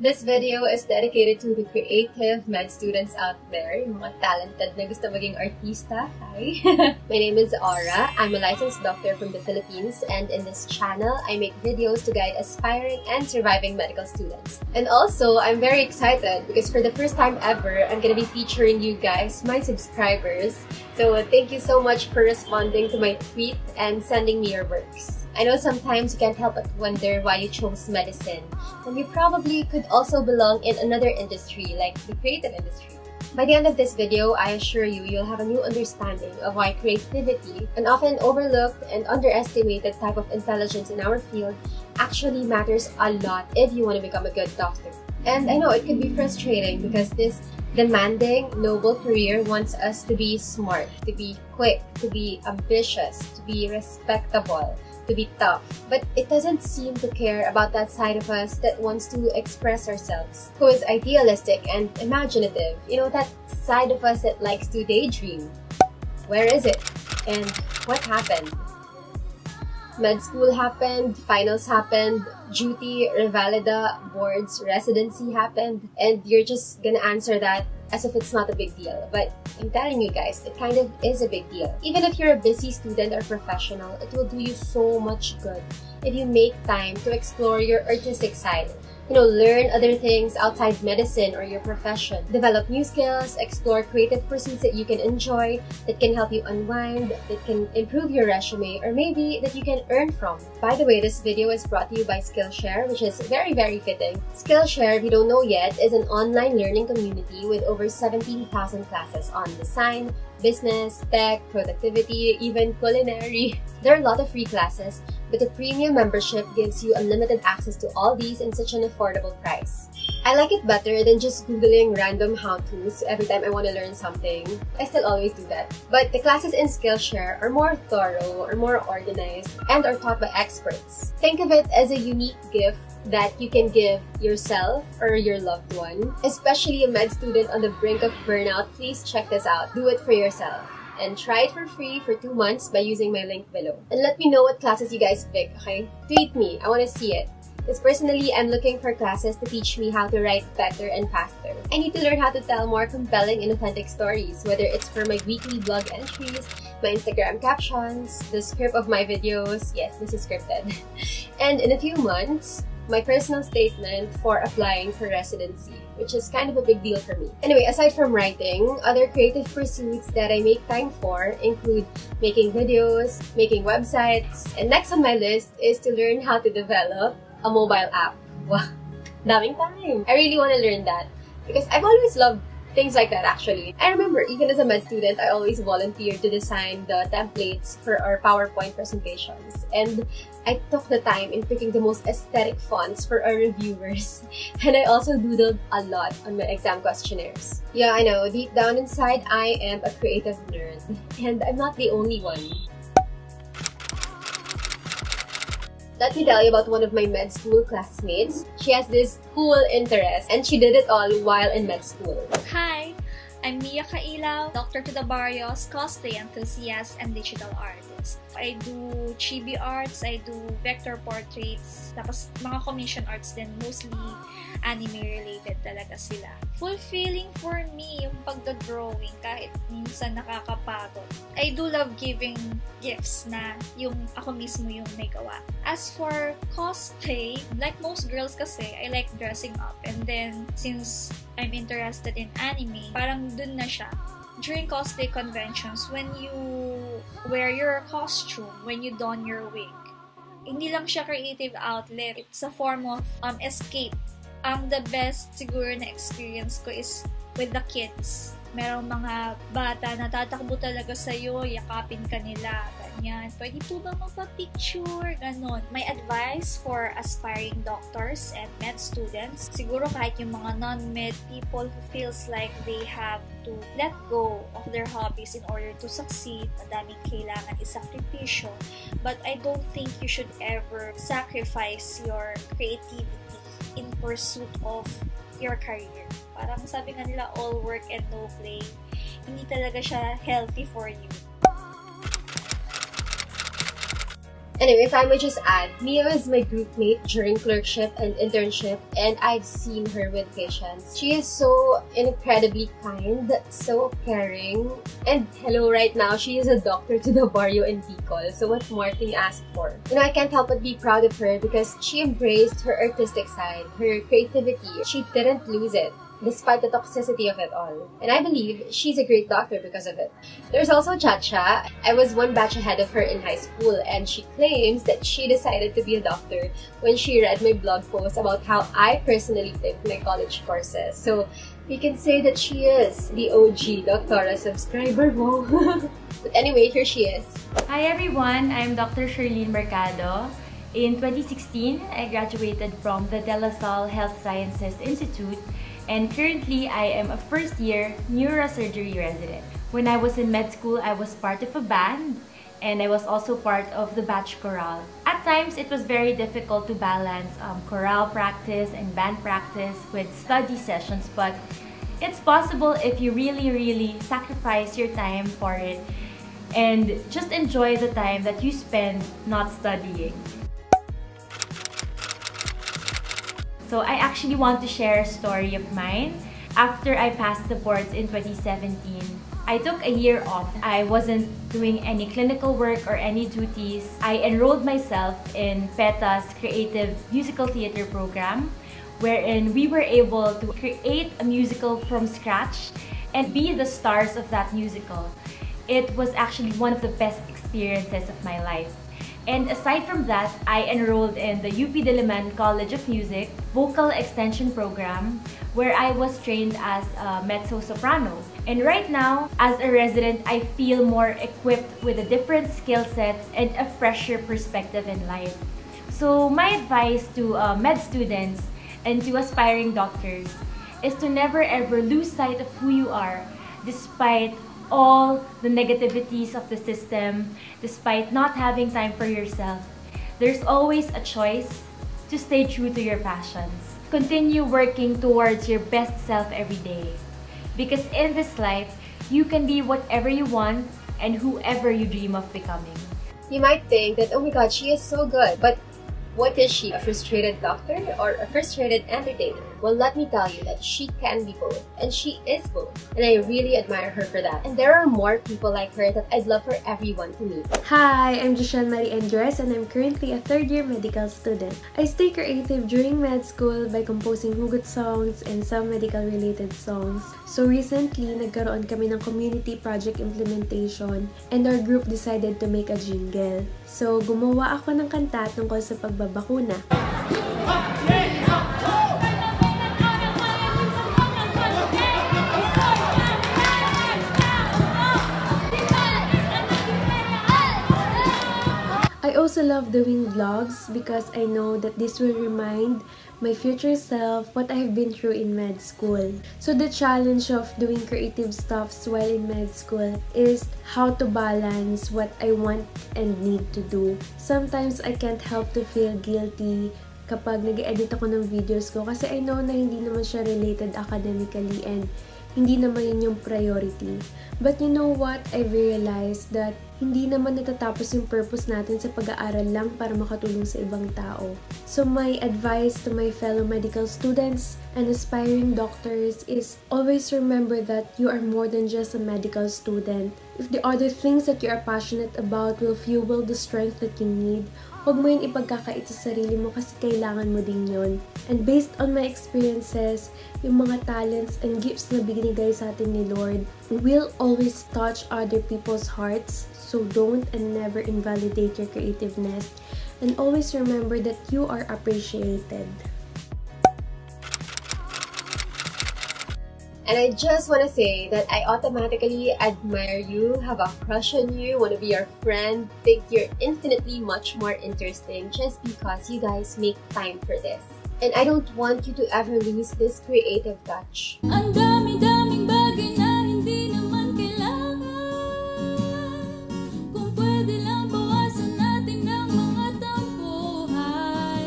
This video is dedicated to the creative med students out there, yung mga talented na gusto maging artista. Hi! My name is Aura. I'm a licensed doctor from the Philippines, and in this channel, I make videos to guide aspiring and surviving medical students. And also, I'm very excited because for the first time ever, I'm gonna be featuring you guys, my subscribers. So thank you so much for responding to my tweet and sending me your works. I know sometimes you can't help but wonder why you chose medicine, and you probably could also belong in another industry like the creative industry. By the end of this video, I assure you, you'll have a new understanding of why creativity, an often overlooked and underestimated type of intelligence in our field, actually matters a lot if you want to become a good doctor. And I know it could be frustrating because this demanding, noble career wants us to be smart, to be quick, to be ambitious, to be respectable, to be tough. But it doesn't seem to care about that side of us that wants to express ourselves, who is idealistic and imaginative. You know, that side of us that likes to daydream. Where is it? And what happened? Med school happened, finals happened, duty, revalida, boards, residency happened, and you're just gonna answer that as if it's not a big deal. But I'm telling you guys, it kind of is a big deal. Even if you're a busy student or professional, it will do you so much good if you make time to explore your artistic side. You know, learn other things outside medicine or your profession. Develop new skills, explore creative pursuits that you can enjoy, that can help you unwind, that can improve your resume, or maybe that you can earn from. By the way, this video is brought to you by Skillshare, which is very, very fitting. Skillshare, if you don't know yet, is an online learning community with over 17,000 classes on design, business, tech, productivity, even culinary. There are a lot of free classes, but the premium membership gives you unlimited access to all these in such an affordable price. I like it better than just Googling random how-tos every time I want to learn something. I still always do that. But the classes in Skillshare are more thorough or more organized and are taught by experts. Think of it as a unique gift that you can give yourself or your loved one. Especially a med student on the brink of burnout, please check this out. Do it for yourself. And try it for free for 2 months by using my link below. And let me know what classes you guys pick, okay? Tweet me. I want to see it. Because personally, I'm looking for classes to teach me how to write better and faster. I need to learn how to tell more compelling and authentic stories, whether it's for my weekly blog entries, my Instagram captions, the script of my videos. Yes, this is scripted. And in a few months, my personal statement for applying for residency, which is kind of a big deal for me. Anyway, aside from writing, other creative pursuits that I make time for include making videos, making websites, and next on my list is to learn how to develop a mobile app. Wow, daming time! I really want to learn that because I've always loved things like that actually. I remember even as a med student, I always volunteered to design the templates for our PowerPoint presentations. And I took the time in picking the most aesthetic fonts for our reviewers. And I also doodled a lot on my exam questionnaires. Yeah, I know, deep down inside, I am a creative nerd. And I'm not the only one. Let me tell you about one of my med school classmates. She has this cool interest and she did it all while in med school. Hi! I'm Mia Kailaw, Doctor to the Barrios, cosplay enthusiast and digital artist. I do chibi arts, I do vector portraits, tapos mga commission arts din, mostly anime-related talaga sila. Fulfilling for me yung pagda-drawing kahit minsan nakakapagod. I do love giving gifts na yung ako mismo yung may gawa. As for cosplay, like most girls kasi, I like dressing up. And then, since I'm interested in anime, parang dun na siya. During cosplay conventions, when you wear your costume, when you don your wig, hindi lang siya creative outlet. It's a form of escape. The best siguro na experience ko is with the kids. Merong mga bata na tatakbo talaga sa'yo, yakapin ka nila, ganyan. Pwede po ba magpa-picture? Ganon. My advice for aspiring doctors and med students, siguro kahit yung mga non-med people who feels like they have to let go of their hobbies in order to succeed, madaming kailangan isakripisyo. But I don't think you should ever sacrifice your creativity in pursuit of your career. Parang sabi nga nila, all work and no play. Hindi talaga siya healthy for you. Anyway, if I may just add, Mia is my group mate during clerkship and internship, and I've seen her with patients. She is so incredibly kind, so caring, and hello, right now, she is a doctor to the barrio in Bicol, so what more can you ask for? You know, I can't help but be proud of her because she embraced her artistic side, her creativity. She didn't lose it, despite the toxicity of it all. And I believe she's a great doctor because of it. There's also Chacha. I was one batch ahead of her in high school, and she claims that she decided to be a doctor when she read my blog post about how I personally picked my college courses. So we can say that she is the OG DoktAura subscriber. But anyway, here she is. Hi everyone, I'm Dr. Sherlene Mercado. In 2016, I graduated from the De La Salle Health Sciences Institute, and currently I am a first-year neurosurgery resident. When I was in med school, I was part of a band, and I was also part of the batch chorale. At times, it was very difficult to balance chorale practice and band practice with study sessions, but it's possible if you really sacrifice your time for it and just enjoy the time that you spend not studying. So I actually want to share a story of mine. After I passed the boards in 2017, I took a year off. I wasn't doing any clinical work or any duties. I enrolled myself in PETA's Creative Musical Theater program, wherein we were able to create a musical from scratch and be the stars of that musical. It was actually one of the best experiences of my life. And aside from that, I enrolled in the UP Diliman College of Music Vocal Extension Program, where I was trained as a mezzo-soprano. And right now, as a resident, I feel more equipped with a different skill set and a fresher perspective in life. So my advice to med students and to aspiring doctors is to never ever lose sight of who you are, despite all the negativities of the system, despite not having time for yourself. There's always a choice to stay true to your passions. Continue working towards your best self every day. Because in this life, you can be whatever you want and whoever you dream of becoming. You might think that, oh my god, she is so good, but what is she? A frustrated doctor or a frustrated entertainer? Well, let me tell you that she can be both, and she is both, and I really admire her for that. And there are more people like her that I'd love for everyone to meet. Hi, I'm Joshelle Marie Andres, and I'm currently a third-year medical student. I stay creative during med school by composing hugot songs and some medical-related songs. So recently, nagkaroon kami ng community project implementation, and our group decided to make a jingle. So gumawa ako ng kanta tungkol sa pagbabakuna. I also love doing vlogs because I know that this will remind my future self what I have been through in med school. So the challenge of doing creative stuffs while in med school is how to balance what I want and need to do. Sometimes I can't help to feel guilty kapag nag-edit ako ng videos ko kasi I know na hindi naman siya related academically and hindi naman yun yung priority. But you know what? I realized that hindi naman natatapos yung purpose natin sa pag-aaral lang para makatulong sa ibang tao. So my advice to my fellow medical students and aspiring doctors is always remember that you are more than just a medical student. If the other things that you are passionate about will fuel the strength that you need, huwag mo yun ipagkakait sa sarili mo kasi kailangan mo din yun. And based on my experiences, yung mga talents and gifts na binigay sa atin ni Lord will always touch other people's hearts. So don't and never invalidate your creativeness. And always remember that you are appreciated. And I just want to say that I automatically admire you, have a crush on you, want to be your friend, think you're infinitely much more interesting just because you guys make time for this. And I don't want you to ever lose this creative touch. Ang dami-daming bagay na hindi naman kailangan. Kung pwede lang bawasan natin ng mga tampuhan.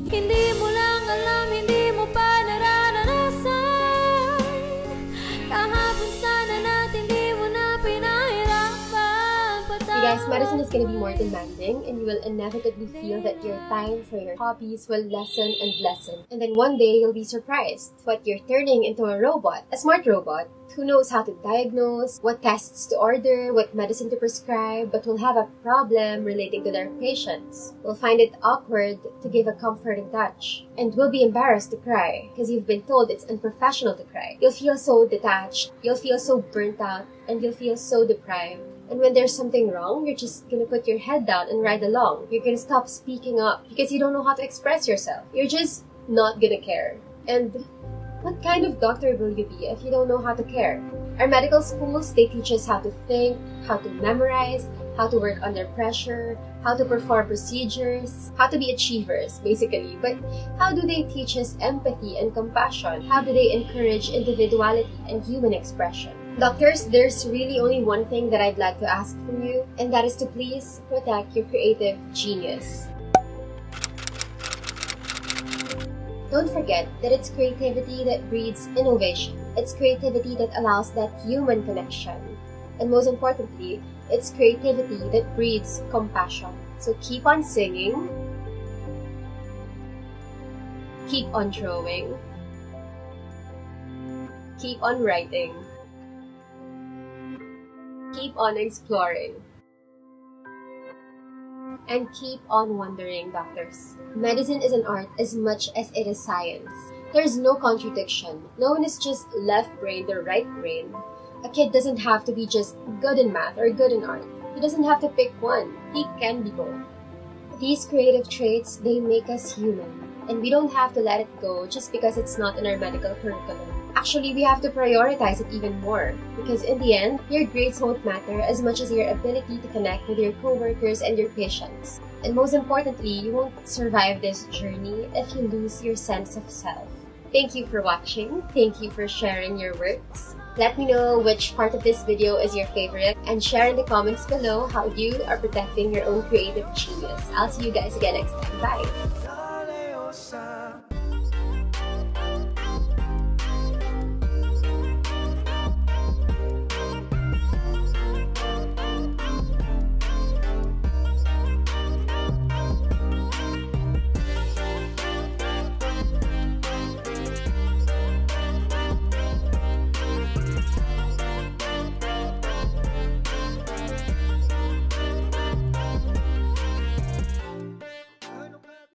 Hindi mo lang alam, hindi mo pa nararanasan. Kahapon sana natin, di mo na pinahirapan. You guys, medicine is going to be more demanding, and you will inevitably feel that your time for your hobbies will lessen and lessen. And then one day you'll be surprised, but you're turning into a robot, a smart robot, who knows how to diagnose, what tests to order, what medicine to prescribe, but will have a problem relating to their patients. Will find it awkward to give a comforting touch, and will be embarrassed to cry because you've been told it's unprofessional to cry. You'll feel so detached, you'll feel so burnt out, and you'll feel so deprived. And when there's something wrong, you're just gonna put your head down and ride along. You're gonna stop speaking up because you don't know how to express yourself. You're just not gonna care. And what kind of doctor will you be if you don't know how to care? Our medical schools, they teach us how to think, how to memorize, how to work under pressure, how to perform procedures, how to be achievers, basically. But how do they teach us empathy and compassion? How do they encourage individuality and human expression? Doctors, there's really only one thing that I'd like to ask from you, and that is to please protect your creative genius. Don't forget that it's creativity that breeds innovation. It's creativity that allows that human connection. And most importantly, it's creativity that breeds compassion. So keep on singing, keep on drawing, keep on writing, keep on exploring, and keep on wondering, doctors. Medicine is an art as much as it is science. There's no contradiction. No one is just left-brained or right-brained. A kid doesn't have to be just good in math or good in art. He doesn't have to pick one. He can be both. These creative traits, they make us human. And we don't have to let it go just because it's not in our medical curriculum. Actually, we have to prioritize it even more, because in the end, your grades won't matter as much as your ability to connect with your coworkers and your patients. And most importantly, you won't survive this journey if you lose your sense of self. Thank you for watching. Thank you for sharing your works. Let me know which part of this video is your favorite, and share in the comments below how you are protecting your own creative genius. I'll see you guys again next time. Bye!